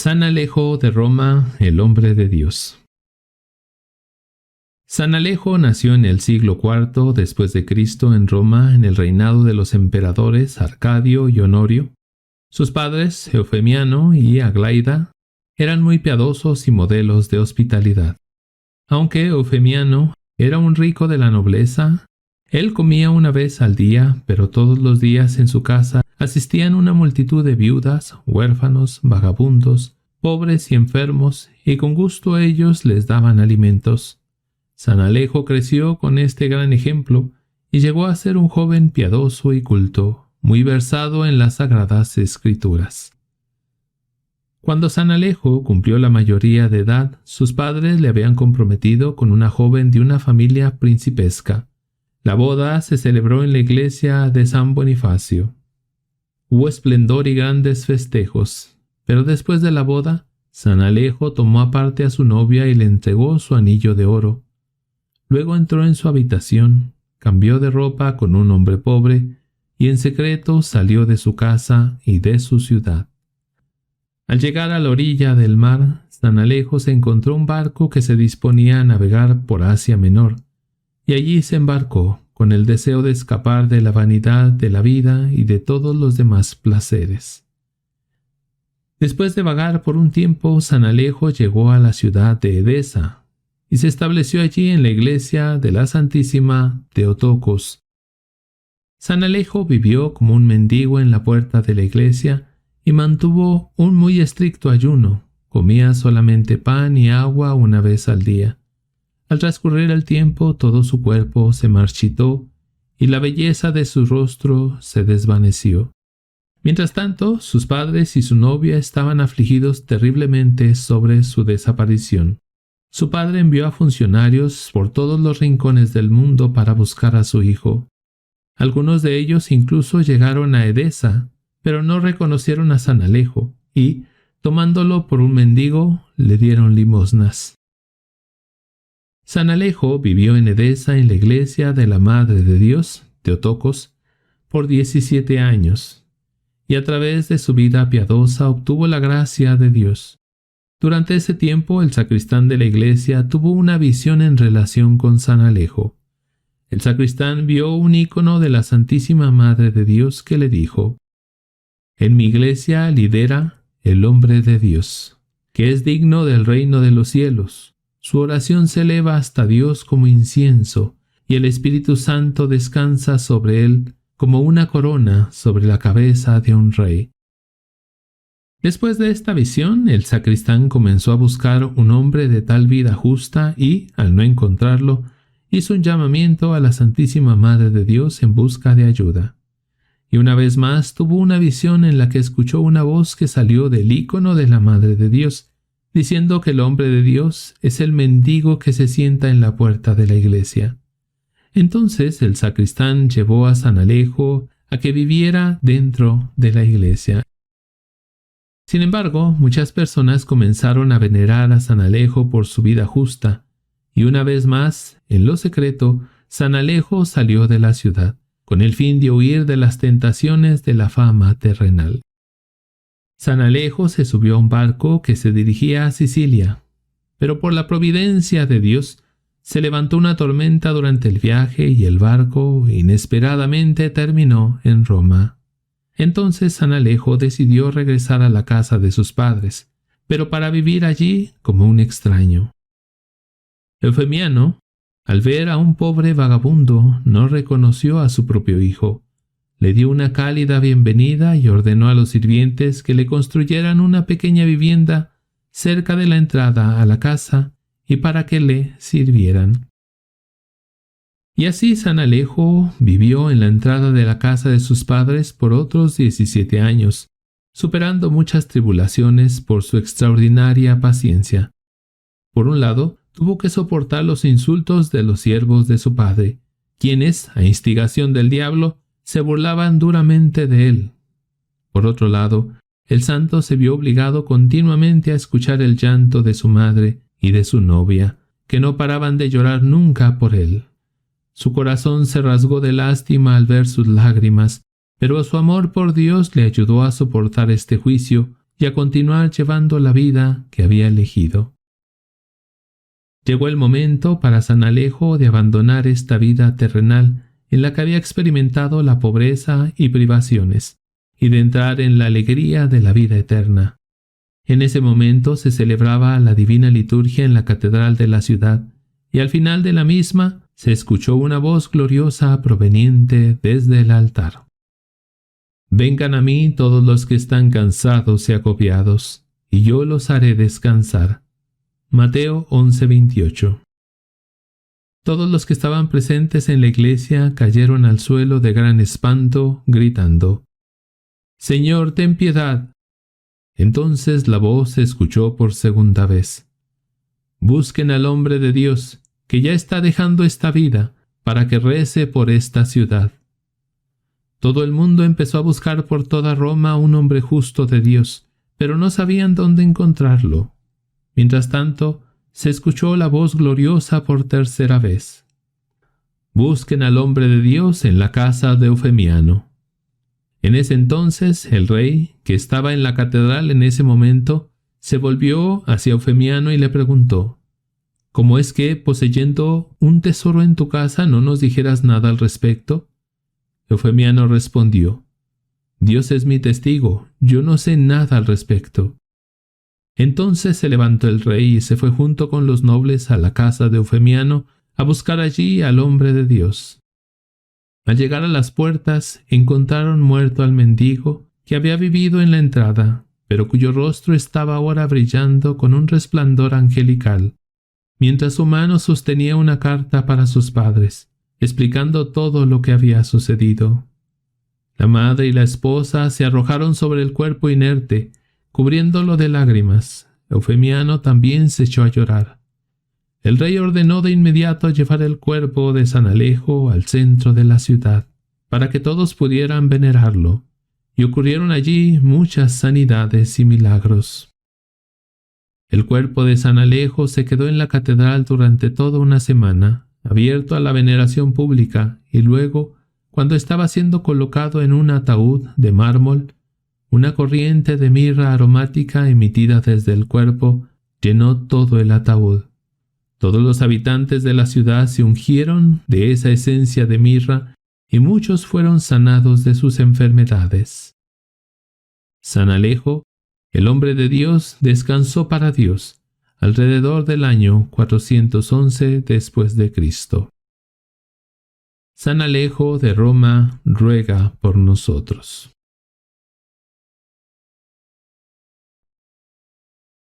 San Alejo de Roma, el hombre de Dios. San Alejo nació en el siglo IV después de Cristo en Roma en el reinado de los emperadores Arcadio y Honorio. Sus padres, Eufemiano y Aglaida, eran muy piadosos y modelos de hospitalidad. Aunque Eufemiano era un rico de la nobleza, él comía una vez al día, pero todos los días en su casa asistían una multitud de viudas, huérfanos, vagabundos, pobres y enfermos, y con gusto ellos les daban alimentos. San Alejo creció con este gran ejemplo y llegó a ser un joven piadoso y culto, muy versado en las sagradas escrituras. Cuando San Alejo cumplió la mayoría de edad, sus padres le habían comprometido con una joven de una familia principesca. La boda se celebró en la iglesia de San Bonifacio. Hubo esplendor y grandes festejos, pero después de la boda, San Alejo tomó aparte a su novia y le entregó su anillo de oro. Luego entró en su habitación, cambió de ropa con un hombre pobre y en secreto salió de su casa y de su ciudad. Al llegar a la orilla del mar, San Alejo se encontró un barco que se disponía a navegar por Asia Menor, y allí se embarcó con el deseo de escapar de la vanidad de la vida y de todos los demás placeres. Después de vagar por un tiempo, San Alejo llegó a la ciudad de Edesa y se estableció allí en la iglesia de la Santísima Theotokos. San Alejo vivió como un mendigo en la puerta de la iglesia y mantuvo un muy estricto ayuno. Comía solamente pan y agua una vez al día. Al transcurrir el tiempo, todo su cuerpo se marchitó y la belleza de su rostro se desvaneció. Mientras tanto, sus padres y su novia estaban afligidos terriblemente sobre su desaparición. Su padre envió a funcionarios por todos los rincones del mundo para buscar a su hijo. Algunos de ellos incluso llegaron a Edesa, pero no reconocieron a San Alejo y, tomándolo por un mendigo, le dieron limosnas. San Alejo vivió en Edesa en la iglesia de la Madre de Dios, Theotokos, por 17 años, y a través de su vida piadosa obtuvo la gracia de Dios. Durante ese tiempo, el sacristán de la iglesia tuvo una visión en relación con San Alejo. El sacristán vio un ícono de la Santísima Madre de Dios que le dijo: «En mi iglesia lidera el hombre de Dios, que es digno del reino de los cielos. Su oración se eleva hasta Dios como incienso, y el Espíritu Santo descansa sobre él como una corona sobre la cabeza de un rey». Después de esta visión, el sacristán comenzó a buscar un hombre de tal vida justa y, al no encontrarlo, hizo un llamamiento a la Santísima Madre de Dios en busca de ayuda. Y una vez más tuvo una visión en la que escuchó una voz que salió del ícono de la Madre de Dios, diciendo que el hombre de Dios es el mendigo que se sienta en la puerta de la iglesia. Entonces el sacristán llevó a San Alejo a que viviera dentro de la iglesia. Sin embargo, muchas personas comenzaron a venerar a San Alejo por su vida justa, y una vez más, en lo secreto, San Alejo salió de la ciudad, con el fin de huir de las tentaciones de la fama terrenal. San Alejo se subió a un barco que se dirigía a Sicilia, pero por la providencia de Dios se levantó una tormenta durante el viaje y el barco inesperadamente terminó en Roma. Entonces San Alejo decidió regresar a la casa de sus padres, pero para vivir allí como un extraño. Eufemiano, al ver a un pobre vagabundo, no reconoció a su propio hijo. Le dio una cálida bienvenida y ordenó a los sirvientes que le construyeran una pequeña vivienda cerca de la entrada a la casa y para que le sirvieran. Y así San Alejo vivió en la entrada de la casa de sus padres por otros 17 años, superando muchas tribulaciones por su extraordinaria paciencia. Por un lado, tuvo que soportar los insultos de los siervos de su padre, quienes, a instigación del diablo, se burlaban duramente de él. Por otro lado, el santo se vio obligado continuamente a escuchar el llanto de su madre y de su novia, que no paraban de llorar nunca por él. Su corazón se rasgó de lástima al ver sus lágrimas, pero su amor por Dios le ayudó a soportar este juicio y a continuar llevando la vida que había elegido. Llegó el momento para San Alejo de abandonar esta vida terrenal en la que había experimentado la pobreza y privaciones, y de entrar en la alegría de la vida eterna. En ese momento se celebraba la divina liturgia en la catedral de la ciudad, y al final de la misma se escuchó una voz gloriosa proveniente desde el altar. Vengan a mí todos los que están cansados y agobiados, y yo los haré descansar. Mateo 11:28. Todos los que estaban presentes en la iglesia cayeron al suelo de gran espanto, gritando: «Señor, ten piedad». Entonces la voz se escuchó por segunda vez: «Busquen al hombre de Dios, que ya está dejando esta vida, para que rece por esta ciudad». Todo el mundo empezó a buscar por toda Roma a un hombre justo de Dios, pero no sabían dónde encontrarlo. Mientras tanto, se escuchó la voz gloriosa por tercera vez: «Busquen al hombre de Dios en la casa de Eufemiano». En ese entonces, el rey, que estaba en la catedral en ese momento, se volvió hacia Eufemiano y le preguntó: «¿Cómo es que, poseyendo un tesoro en tu casa, no nos dijeras nada al respecto?». Eufemiano respondió: «Dios es mi testigo, yo no sé nada al respecto». Entonces se levantó el rey y se fue junto con los nobles a la casa de Eufemiano a buscar allí al hombre de Dios. Al llegar a las puertas, encontraron muerto al mendigo que había vivido en la entrada, pero cuyo rostro estaba ahora brillando con un resplandor angelical, mientras su mano sostenía una carta para sus padres, explicando todo lo que había sucedido. La madre y la esposa se arrojaron sobre el cuerpo inerte, cubriéndolo de lágrimas. Eufemiano también se echó a llorar. El rey ordenó de inmediato llevar el cuerpo de San Alejo al centro de la ciudad, para que todos pudieran venerarlo, y ocurrieron allí muchas sanidades y milagros. El cuerpo de San Alejo se quedó en la catedral durante toda una semana, abierto a la veneración pública, y luego, cuando estaba siendo colocado en un ataúd de mármol, una corriente de mirra aromática emitida desde el cuerpo llenó todo el ataúd. Todos los habitantes de la ciudad se ungieron de esa esencia de mirra y muchos fueron sanados de sus enfermedades. San Alejo, el hombre de Dios, descansó para Dios alrededor del año 411 después de Cristo. San Alejo de Roma ruega por nosotros.